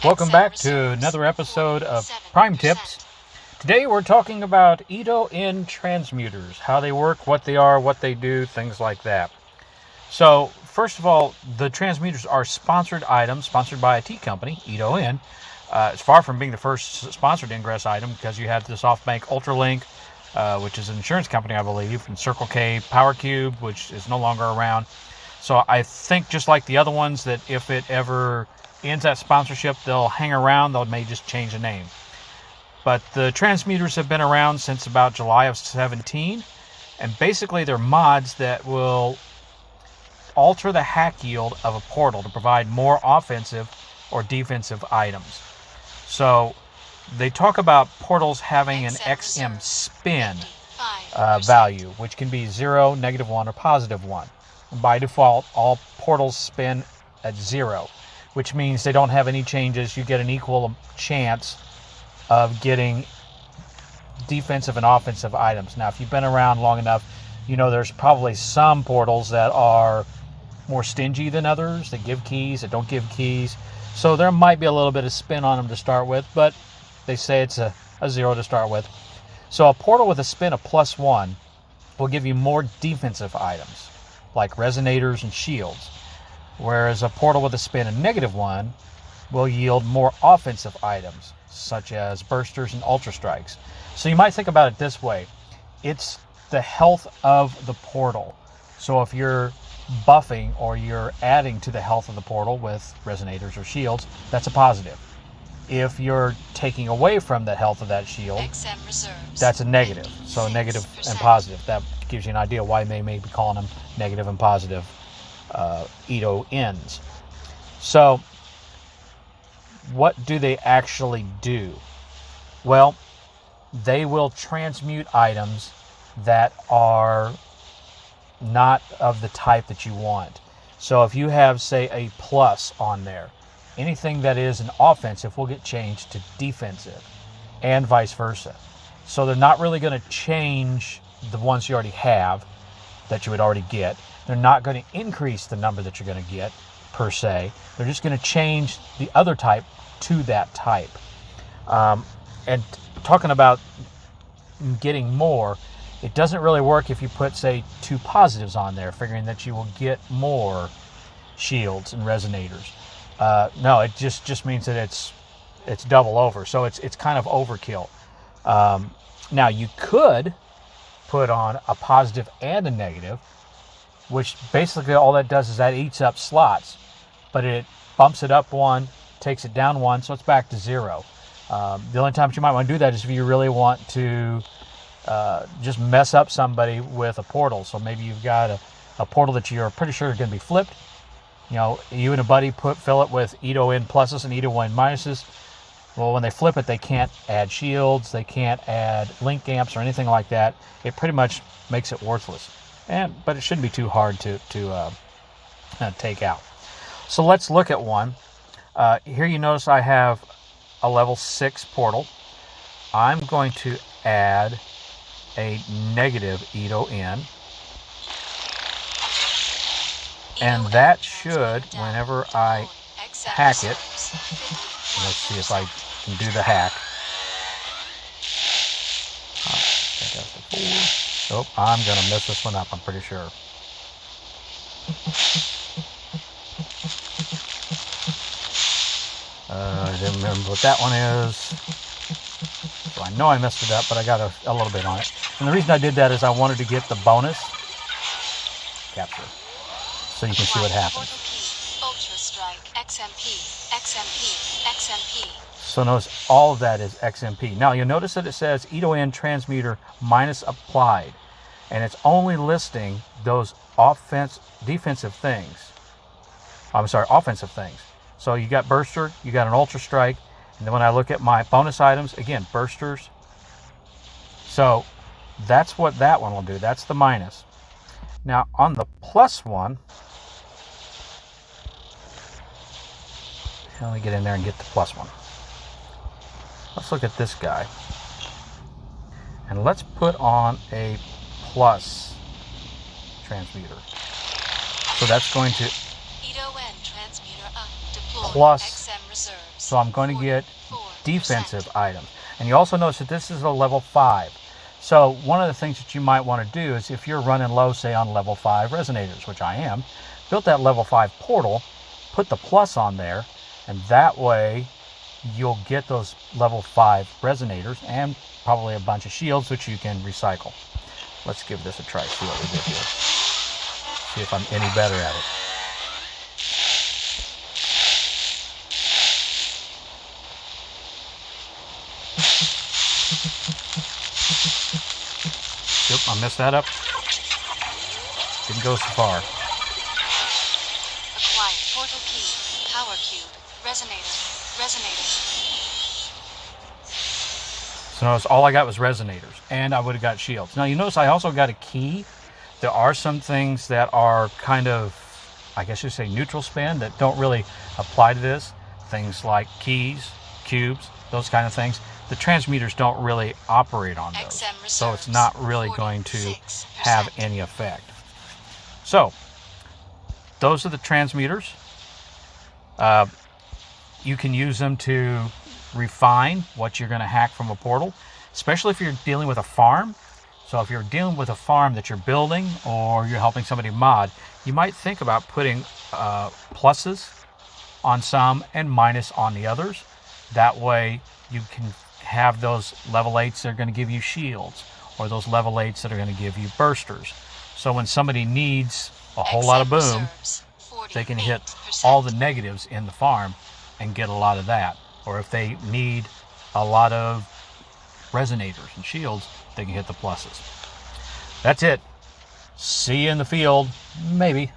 Welcome back to another episode of Prime Tips. Today we're talking about Ito En Transmuters, how they work, what they are, what they do, things like that. So, first of all, the transmuters are sponsored items, sponsored by a tea company, Ito En. It's far from being the first sponsored Ingress item because you have the SoftBank UltraLink, which is an insurance company, I believe, and Circle K Power Cube, which is no longer around. So I think just like the other ones, that if it ever ends that sponsorship, they'll hang around. They may just change the name. But the transmuters have been around since about July of 17, and basically they're mods that will alter the hack yield of a portal to provide more offensive or defensive items. So they talk about portals having an XM spin value, which can be 0, -1, or +1. And by default, all portals spin at 0, which means they don't have any changes. You get an equal chance of getting defensive and offensive items. Now, if you've been around long enough, you know there's probably some portals that are more stingy than others, that give keys, that don't give keys. So there might be a little bit of spin on them to start with, but they say it's a 0 to start with. So a portal with a spin of +1 will give you more defensive items, like resonators and shields. Whereas a portal with a spin of -1 will yield more offensive items, such as bursters and ultra strikes. So you might think about it this way. It's the health of the portal. So if you're buffing or you're adding to the health of the portal with resonators or shields, that's a positive. If you're taking away from the health of that shield, that's a negative. So negative and positive. That gives you an idea why they may be calling them negative and positive Ito Ens. So what do they actually do? Well, they will transmute items that are not of the type that you want. So if you have, say, a plus on there, anything that is an offensive will get changed to defensive, and vice versa. So they're not really going to change the ones you already have that you would already get. They're not going to increase the number that you're going to get, per se. They're just going to change the other type to that type. And talking about getting more, it doesn't really work if you put, say, 2 positives on there, figuring that you will get more shields and resonators. No, it just means that it's double over. So it's kind of overkill. Now, you could put on a positive and a negative, which basically all that does is that eats up slots, but it bumps it up 1, takes it down 1, so it's back to 0. The only times you might want to do that is if you really want to just mess up somebody with a portal. So maybe you've got a portal that you're pretty sure is going to be flipped. You know, you and a buddy fill it with Ito En pluses and Ito En minuses. Well, when they flip it, they can't add shields, they can't add link amps or anything like that. It pretty much makes it worthless. But it shouldn't be too hard to take out. So let's look at one. Here you notice I have a level 6 portal. I'm going to add a negative Ito En. And that should, whenever I hack it, let's see if I can do the hack. Oh, I'm going to mess this one up, I'm pretty sure. I didn't remember what that one is. So I know I messed it up, but I got a little bit on it. And the reason I did that is I wanted to get the bonus capture, so you can see what happens. Ultra Strike, XMP, XMP, XMP. So notice all of that is XMP. Now you'll notice that it says Ito En Transmuter minus applied, and it's only listing those offensive things. So you got Burster, you got an Ultra Strike, and then when I look at my bonus items, again, Bursters. So that's what that one will do. That's the minus. Now on the plus one, let me get in there and get the plus one. Let's look at this guy. And let's put on a plus transmuter. So that's going to Ito En Transmuter up. Deploy plus, XM reserves. so I'm going to get 44%. defensive items. And you also notice that this is a level 5. So one of the things that you might want to do is if you're running low, say on level 5 resonators, which I am, build that level 5 portal, put the plus on there, and that way you'll get those level 5 resonators and probably a bunch of shields, which you can recycle. Let's give this a try, see what we get here. See if I'm any better at it. Yep, I messed that up. Didn't go so far. Acquire portal key. Power cube. Resonator. Resonator. So notice all I got was resonators, and I would have got shields. Now you notice I also got a key. There are some things that are kind of, I guess you say, neutral spin that don't really apply to this. Things like keys, cubes, those kind of things. The transmuters don't really operate on those, so it's not really going to have any effect. So those are the transmuters. You can use them to refine what you're going to hack from a portal, especially if you're dealing with a farm. So if you're dealing with a farm that you're building or you're helping somebody mod, you might think about putting pluses on some and minus on the others. That way you can have those level 8s that are going to give you shields, or those level 8s that are going to give you bursters. So when somebody needs a whole lot of boom, they can hit all the negatives in the farm and get a lot of that. Or if they need a lot of resonators and shields, they can hit the pluses. That's it. See you in the field, maybe.